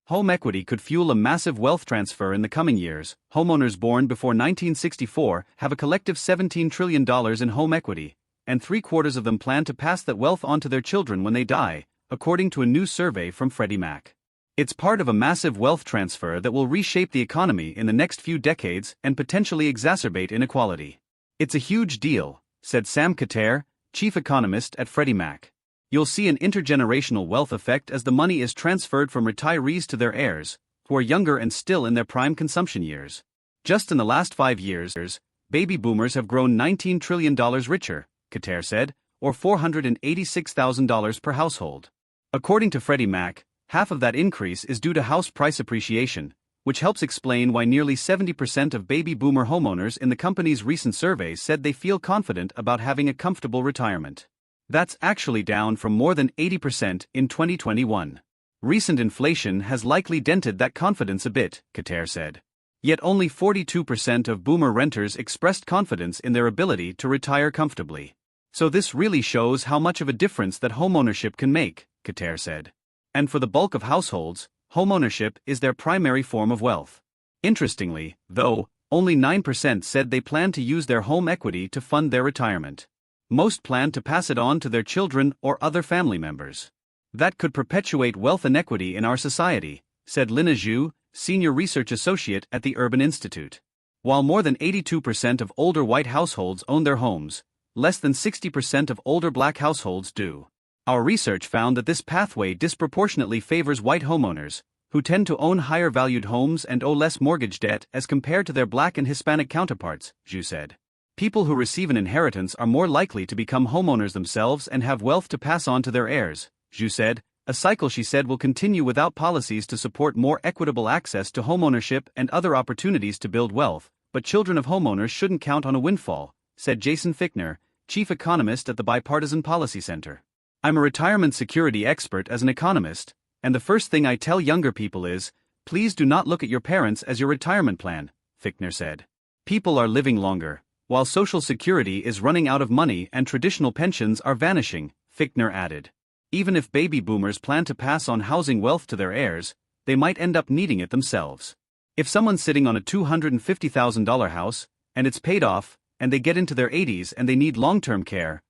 Home equity could fuel a massive wealth transfer in the coming years. Homeowners born before 1964 have a collective $17 trillion in home equity, and 3/4 of them plan to pass that wealth on to their children when they die, according to a new survey from Freddie Mac. It's part of a massive wealth transfer that will reshape the economy in the next few decades and potentially exacerbate inequality. It's a huge deal, said Sam Khater, chief economist at Freddie Mac. You'll see an intergenerational wealth effect as the money is transferred from retirees to their heirs, who are younger and still in their prime consumption years. Just in the last 5 years, baby boomers have grown $19 trillion richer, Khater said, or $486,000 per household. According to Freddie Mac, half of that increase is due to house price appreciation, which helps explain why nearly 70% of baby boomer homeowners in the company's recent surveys said they feel confident about having a comfortable retirement. That's actually down from more than 80% in 2021. Recent inflation has likely dented that confidence a bit, Khater said. Yet only 42% of boomer renters expressed confidence in their ability to retire comfortably. So this really shows how much of a difference that homeownership can make, Khater said. And for the bulk of households, homeownership is their primary form of wealth. Interestingly, though, only 9% said they plan to use their home equity to fund their retirement. Most plan to pass it on to their children or other family members. That could perpetuate wealth inequity in our society, said Lina Zhu, senior research associate at the Urban Institute. While more than 82% of older white households own their homes, less than 60% of older black households do. Our research found that this pathway disproportionately favors white homeowners, who tend to own higher valued homes and owe less mortgage debt as compared to their black and Hispanic counterparts, Zhu said. People who receive an inheritance are more likely to become homeowners themselves and have wealth to pass on to their heirs, Zhu said, a cycle she said will continue without policies to support more equitable access to homeownership and other opportunities to build wealth, but children of homeowners shouldn't count on a windfall, said Jason Fichtner, chief economist at the Bipartisan Policy Center. I'm a retirement security expert as an economist, and the first thing I tell younger people is, please do not look at your parents as your retirement plan, Fichtner said. People are living longer, while Social Security is running out of money and traditional pensions are vanishing, Fichtner added. Even if baby boomers plan to pass on housing wealth to their heirs, they might end up needing it themselves. If someone's sitting on a $250,000 house, and it's paid off, and they get into their 80s and they need long-term care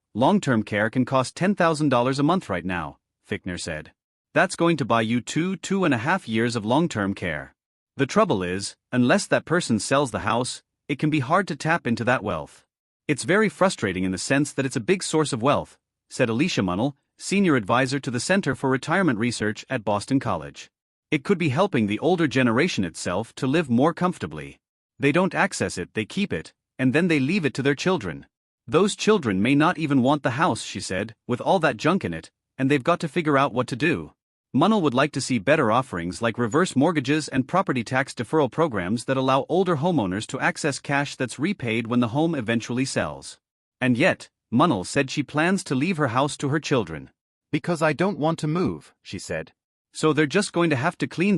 can cost $10,000 a month right now, Fichtner said. That's going to buy you 2.5 years of long-term care. The trouble is, unless that person sells the house, it can be hard to tap into that wealth. It's very frustrating in the sense that it's a big source of wealth, said Alicia Munnell, senior advisor to the Center for Retirement Research at Boston College. It could be helping the older generation itself to live more comfortably. They don't access it, they keep it, and then they leave it to their children. Those children may not even want the house, she said, with all that junk in it, and they've got to figure out what to do. Munnell would like to see better offerings like reverse mortgages and property tax deferral programs that allow older homeowners to access cash that's repaid when the home eventually sells. And yet, Munnell said she plans to leave her house to her children. Because I don't want to move, she said. So they're just going to have to clean things.